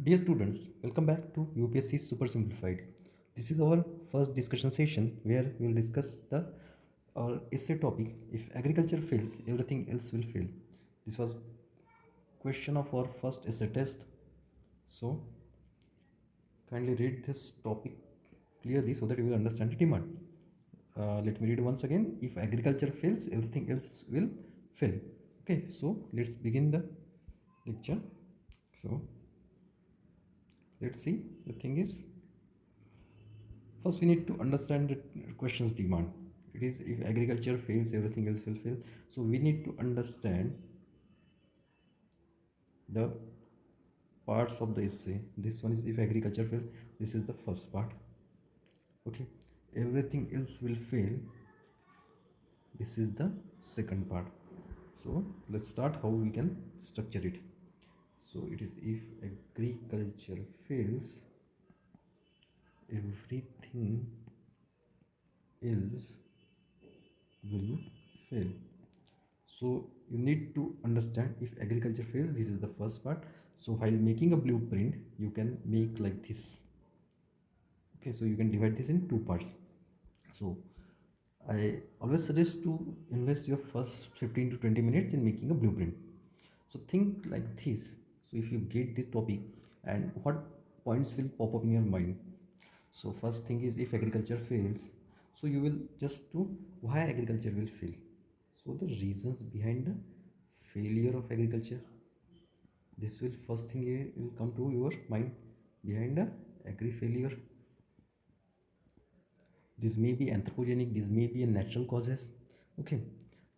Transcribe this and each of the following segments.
Dear students, welcome back to UPSC Super Simplified. This is our first discussion session where we will discuss the our essay topic. If agriculture fails, everything else will fail. This was question of our first essay test. So kindly read this topic clearly so that you will understand the demand. Let me read once again. If agriculture fails, everything else will fail. Okay, so let's begin the lecture. So let's see. The thing is, first, we need to understand the question's demand. It is if agriculture fails, everything else will fail. So we need to understand the parts of the essay. This one is if agriculture fails. This is the first part. Okay, everything else will fail. This is the second part. So let's start how we can structure it. So it is if agriculture fails, everything else will fail. So you need to understand if agriculture fails, this is the first part. So while making a blueprint, you can make like this. Okay, so you can divide this in two parts. So I always suggest to invest your first 15 to 20 minutes in making a blueprint. So think like this. So if you get this topic, and what points will pop up in your mind. So first thing is if agriculture fails, so you will just do why agriculture will fail. So the reasons behind the failure of agriculture. This will first thing will come to your mind behind the agri failure. This may be anthropogenic, this may be a natural causes. Okay.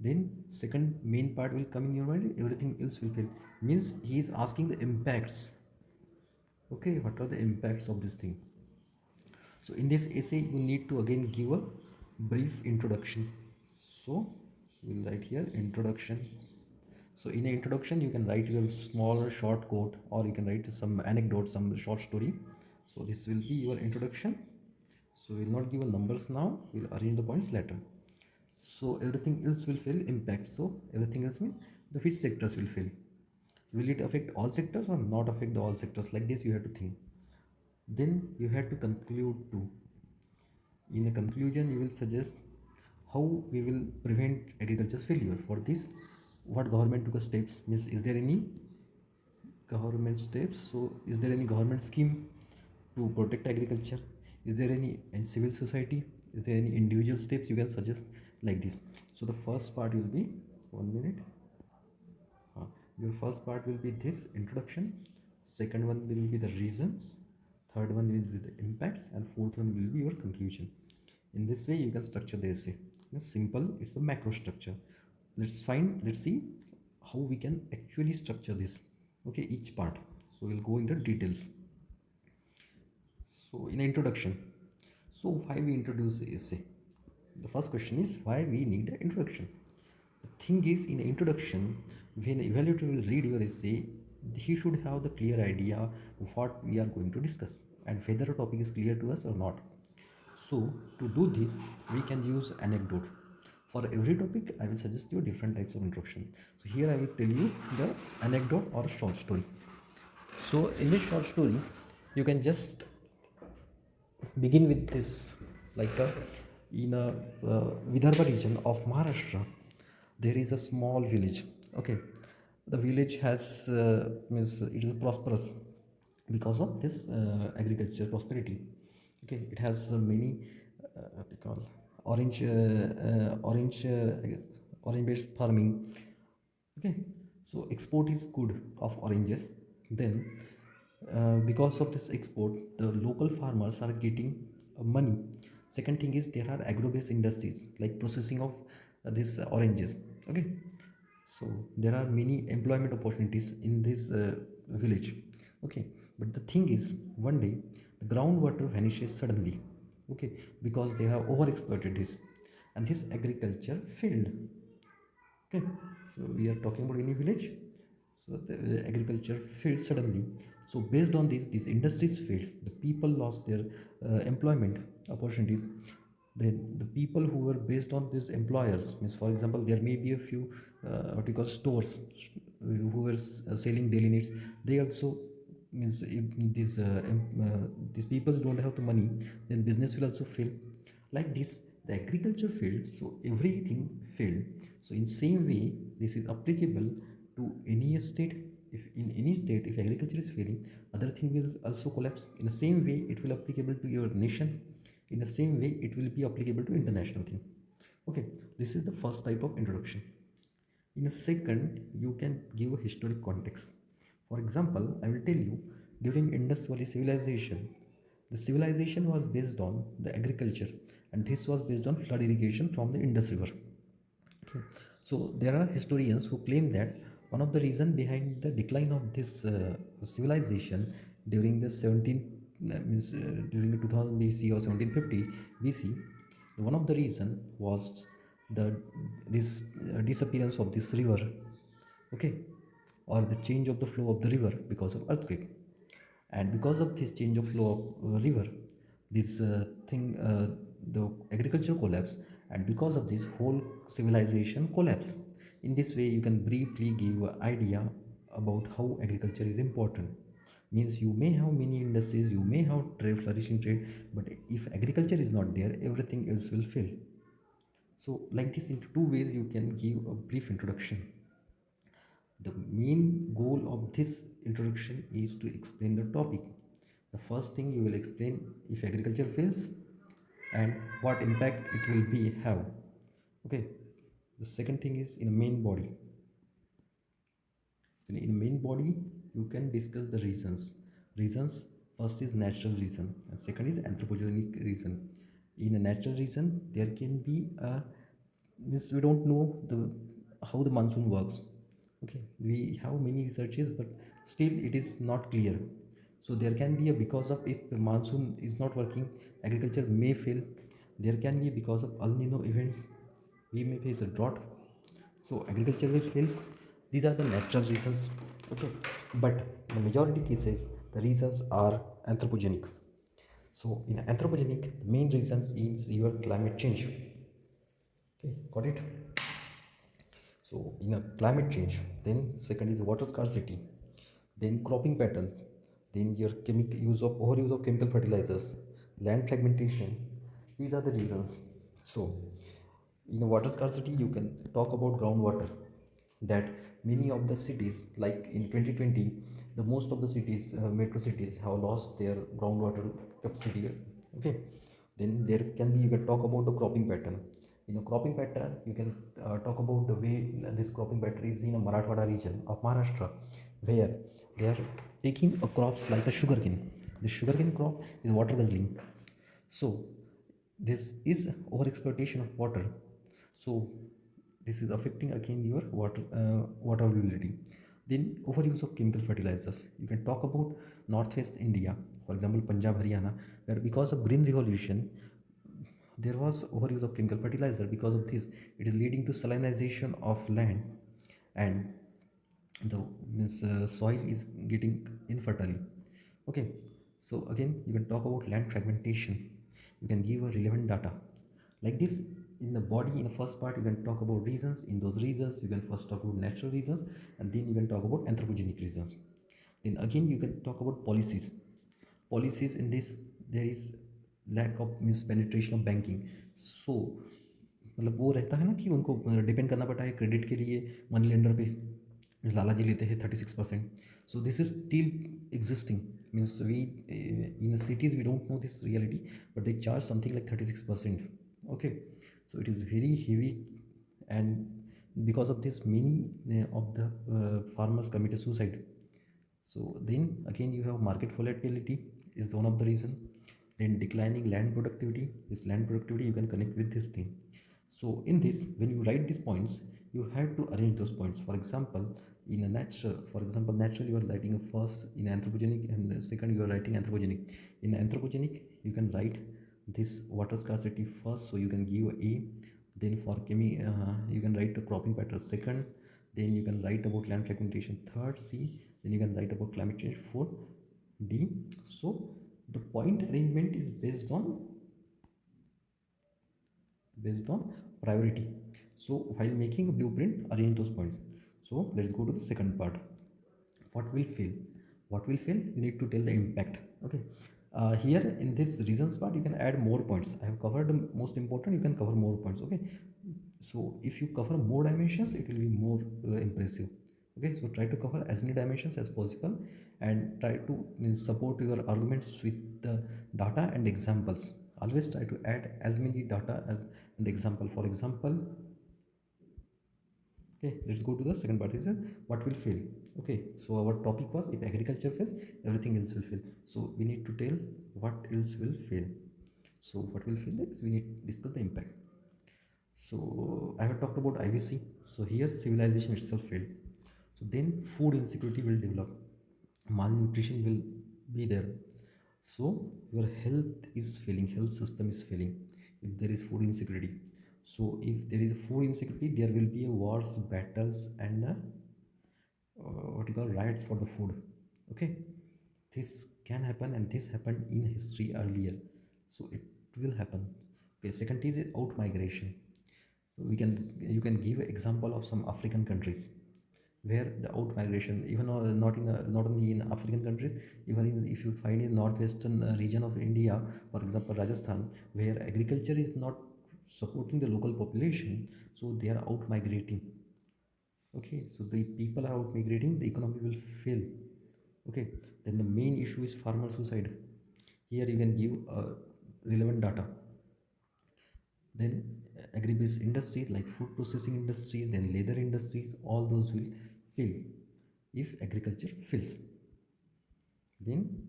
Then second main part will come in your mind, everything else will fail. Means he is asking the impacts. Okay, what are the impacts of this thing? So in this essay, you need to again give a brief introduction. So we'll write here introduction. So in an introduction, you can write your small short quote, or you can write some anecdote, some short story. So this will be your introduction. So we'll not give a numbers now. We'll arrange the points later. So everything else will fail impact. So everything else means the which sectors will fail. So will it affect all sectors or not affect the all sectors? Like this, you have to think. Then you have to conclude too. In a conclusion, you will suggest how we will prevent agriculture's failure. For this, what government took a steps, means is there any government steps? So is there any government scheme to protect agriculture? Is there any civil society? Is there any individual steps you can suggest like this? So the first part will be 1 minute. Your first part will be this introduction. Second one will be the reasons. Third one will be the impacts, and fourth one will be your conclusion. In this way, you can structure the essay. It's simple. It's a macro structure. Let's see how we can actually structure this. Okay, each part. So we'll go into details. So in introduction, so why we introduce the essay? The first question is why we need an introduction. The thing is, in the introduction, when evaluator will read your essay, he should have the clear idea of what we are going to discuss and whether a topic is clear to us or not. So to do this, we can use anecdote. For every topic, I will suggest you different types of introduction. So here I will tell you the anecdote or short story. So in this short story, you can just begin with this, like in a Vidarbha region of Maharashtra, there is a small village. Okay, the village has means it is prosperous because of this agriculture prosperity. Okay, it has many what they call orange orange based farming. Okay, so export is good of oranges. Then because of this export, the local farmers are getting money. Second thing is there are agro-based industries like processing of these oranges. Okay, so there are many employment opportunities in this village. Okay, but the thing is one day the groundwater vanishes suddenly. Okay, because they have overexploited this, and this agriculture failed. Okay, so we are talking about any village. So the agriculture failed suddenly. So based on this, these industries failed. The people lost their employment opportunities. Then the people who were based on these employers, means for example, there may be a few what we call stores who were selling daily needs. They also means if these people don't have the money, then business will also fail. Like this, the agriculture failed, so everything failed. So in same way, this is applicable to any state. If in any state, if agriculture is failing, other thing will also collapse. In the same way, it will applicable to your nation. In the same way, it will be applicable to international thing. Okay, this is the first type of introduction. In a second, you can give a historic context. For example, I will tell you, during Indus Valley civilization, the civilization was based on the agriculture, and this was based on flood irrigation from the Indus River. Okay. So there are historians who claim that one of the reasons behind the decline of this civilization during the 17th during the 2000 BC or 1750 BC, one of the reason was the this disappearance of this river, okay, or the change of the flow of the river because of earthquake. And because of this change of flow of river, this thing the agriculture collapse, and because of this whole civilization collapse. In this way, you can briefly give an idea about how agriculture is important. Means you may have many industries, you may have trade, flourishing trade, but if agriculture is not there, everything else will fail. So like this, into two ways you can give a brief introduction. The main goal of this introduction is to explain the topic. The first thing you will explain if agriculture fails and what impact it will be have. Okay. The second thing is in the main body. In main body, you can discuss the reasons. Reasons, first is natural reason, and second is anthropogenic reason. In a natural reason, there can be a means we don't know the how the monsoon works. Okay, we have many researches, but still it is not clear. So there can be a because of if the monsoon is not working, agriculture may fail. There can be because of El Nino events, we may face a drought, so agriculture will fail. These are the natural reasons. Okay, but in the majority cases, the reasons are anthropogenic. So in anthropogenic, the main reasons is your climate change. Okay, got it? So in a climate change, then second is water scarcity, then cropping pattern, then your chemical use of overuse of chemical fertilizers, land fragmentation. These are the reasons. So in a water scarcity, you can talk about groundwater. That many of the cities, like in 2020, the most of the cities, metro cities, have lost their groundwater capacity. Okay, then there can be, you can talk about the cropping pattern. In a cropping pattern, you can talk about the way this cropping pattern is in a Marathwada region of Maharashtra, where they are taking a crops like a sugarcane. The sugarcane crop is water guzzling. So this is over exploitation of water. So this is affecting again your water availability. Then overuse of chemical fertilizers, you can talk about northwest India, for example Punjab, Haryana, where because of green revolution there was overuse of chemical fertilizer. Because of this, it is leading to salinization of land, and the soil is getting infertile. Okay, so again you can talk about land fragmentation. You can give a relevant data like this. In the body, in the first part, you can talk about reasons. In those reasons, you can first talk about natural reasons, and then you can talk about anthropogenic reasons. Then again you can talk about policies. Policies in this, there is lack of means penetration of banking. So मतलब वो रहता है ना कि उनको depend करना पड़ता है क्रेडिट के लिए मनी लेंडर पे. लाला जी लेते हैं 36%. So this is still existing. Means we in cities we don't know this reality, but they charge something like 36%. Okay, so it is very heavy, and because of this many of the farmers committed suicide. So then again you have market volatility is one of the reason. Then declining land productivity. This land productivity you can connect with this thing. So in this, when you write these points, you have to arrange those points. For example, in a natural, for example, natural you are writing a first in anthropogenic, and the second you are writing anthropogenic. In anthropogenic, you can write this water scarcity first, so you can give A. Then for you can write the cropping pattern second. Then you can write about land fragmentation third, C. Then you can write about climate change fourth, D. So the point arrangement is based on priority. So while making a blueprint, arrange those points. So let's go to the second part. What will fail? What will fail? You need to tell the impact. Okay. Here in this reasons part, you can add more points. I have covered the most important. You can cover more points. Okay. So if you cover more dimensions, it will be more impressive. Okay. So try to cover as many dimensions as possible, and try to support your arguments with the data and examples. Always try to add as many data as an example. For example, okay, let's go to the second part. Is what will fail. Okay, so our topic was if agriculture fails, everything else will fail. So we need to tell what else will fail. So what will fail is we need to discuss the impact. So I have talked about IVC. So here civilization itself failed. So then food insecurity will develop, malnutrition will be there. So your health is failing, health system is failing if there is food insecurity. So if there is food insecurity, there will be a wars, battles, and what you call riots for the food. Okay, this can happen, and this happened in history earlier, so it will happen. Okay, second is out migration. So we can, you can give an example of some African countries where the out migration, even not in not only in African countries, even in, if you find in northwestern region of India, for example Rajasthan, where agriculture is not supporting the local population, so they are out migrating. Okay, so the people are out migrating, the economy will fail. Okay, then the main issue is farmer suicide. Here you can give relevant data. Then agribusiness industries like food processing industries, then leather industries, all those will fail if agriculture fails. Then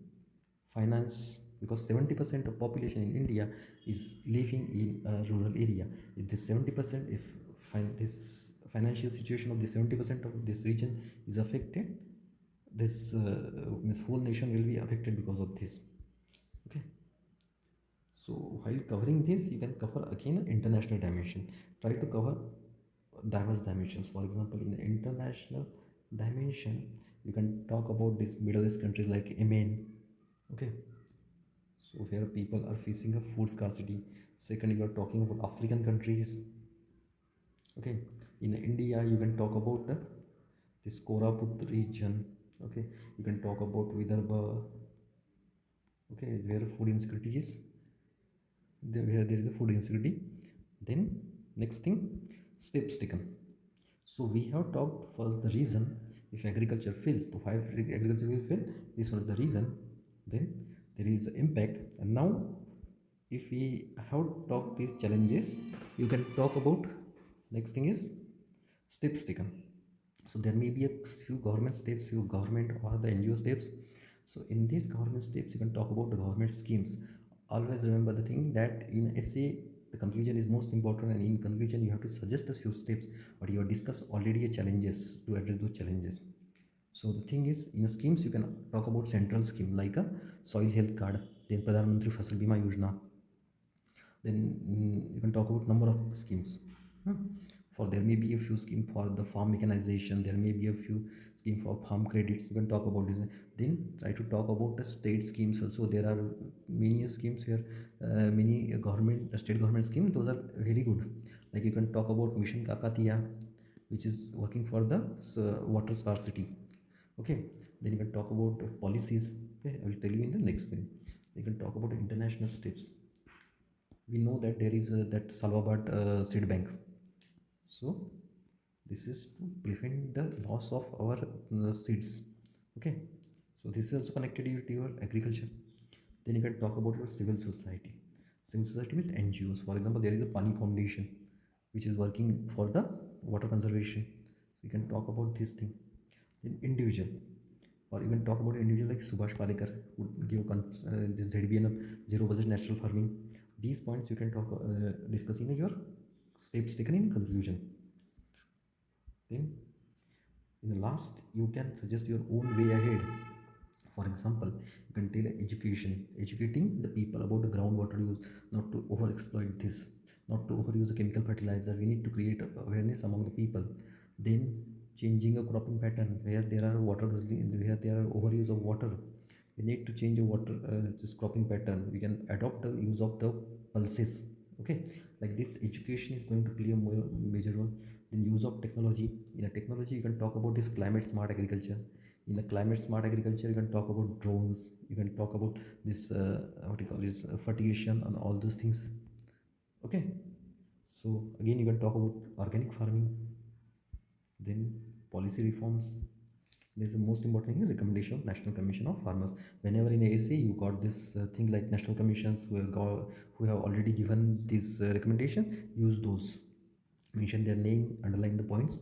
finance, because 70% of population in India is living in a rural area. If this 70%, if this financial situation of the 70% of this region is affected, this this whole nation will be affected because of this. Okay, so while covering this, you can cover again international dimension. Try to cover diverse dimensions. For example, in the international dimension, you can talk about these Middle East countries like Yemen. Okay, so where people are facing a food scarcity. Second, you are talking about African countries. Okay, in India, you can talk about this Koraput region. Okay, you can talk about Vidarbha. Okay, where food insecurity is, where there is a food insecurity. Then next thing, steps taken. So we have talked first the reason. If agriculture fails, so why agriculture will fail, this was the reason. Then there is impact, and now if we have talked these challenges, you can talk about next thing is steps taken. So there may be a few government steps, few government or the NGO steps. So in these government steps, you can talk about the government schemes. Always remember the thing that in essay, the conclusion is most important, and in conclusion you have to suggest a few steps, but you have discussed already a challenges to address those challenges. So the thing is, in schemes you can talk about central scheme like a soil health card, then Pradhan Mantri Fasal Bima Yojana. Then you can talk about number of schemes. Hmm. For there may be a few scheme for the farm mechanization, there may be a few scheme for farm credits, you can talk about this. Then try to talk about the state schemes also. There are many schemes here, many government state government scheme, those are very good. Like you can talk about Mission Kakatiya, which is working for the water scarcity. Okay, then you can talk about policies. Okay, I will tell you in the next thing. You can talk about international steps. We know that there is that Salvabad seed bank. So this is to prevent the loss of our seeds. Okay, so this is also connected to your agriculture. Then you can talk about your civil society. Civil society means NGOs. For example, there is a Pani Foundation which is working for the water conservation. So you can talk about this thing. Then individual, or even talk about individual like Subhash Palekar who give this ZBN, zero budget natural farming. These points you can talk discuss in your steps taken in conclusion. Then in the last, you can suggest your own way ahead. For example, you can tell education, educating the people about the groundwater use, not to over exploit this, not to overuse the chemical fertilizer. We need to create awareness among the people. Then changing a cropping pattern where there are water guzzling, where there are overuse of water. We need to change a water this cropping pattern. We can adopt the use of the pulses. Okay, like this education is going to play a major role. Then use of technology. In a technology, you can talk about this climate smart agriculture. In the climate smart agriculture, you can talk about drones, you can talk about this what you call this fertigation and all those things. Okay, so again you can talk about organic farming, then policy reforms. This is the most important thing is recommendation of National Commission of Farmers. Whenever in a essay you got this thing like national commissions who have already given this recommendation, use those, mention their name, underline the points.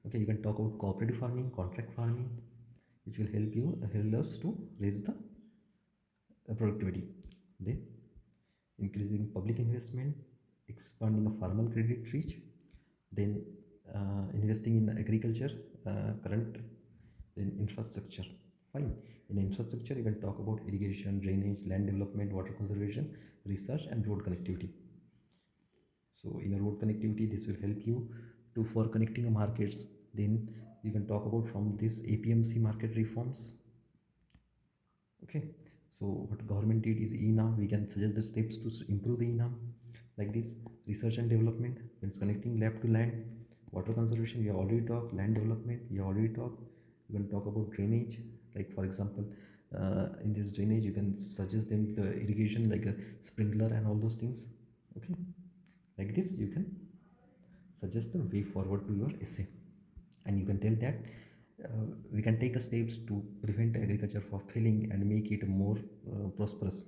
Okay, you can talk about cooperative farming, contract farming, which will help us to raise the productivity. Then increasing public investment, expanding a farmer credit reach, then investing in agriculture, current, then infrastructure. Fine. In infrastructure, you can talk about irrigation, drainage, land development, water conservation, research, and road connectivity. So, in a road connectivity, this will help you to for connecting markets. Then you can talk about from this APMC market reforms. Okay, so what government did is ENAM. We can suggest the steps to improve the ENAM, like this: research and development, means connecting lab to land; water conservation, we have already talked; land development, we have already talked. You can talk about drainage, like for example, in this drainage, you can suggest them the irrigation like a sprinkler and all those things. Okay, like this, you can suggest the way forward to your essay, and you can tell that we can take steps to prevent agriculture from failing and make it more prosperous,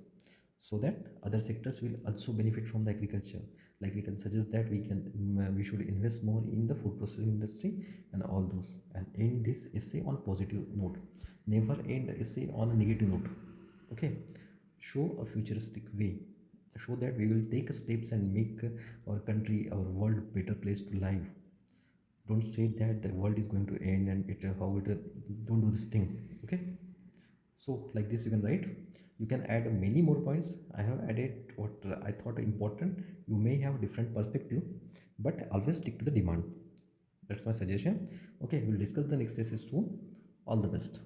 so that other sectors will also benefit from the agriculture. Like we can suggest that we should invest more in the food processing industry and all those, and end this essay on positive note. Never end essay on a negative note. Okay, show a futuristic way, show that we will take steps and make our country, our world better place to live. Don't say that the world is going to end and it how it don't do this thing. Okay, so like this you can write. You can add many more points. I have added what I thought important. You may have different perspective, but always stick to the demand. That's my suggestion. Okay, we'll discuss the next essay soon. All the best.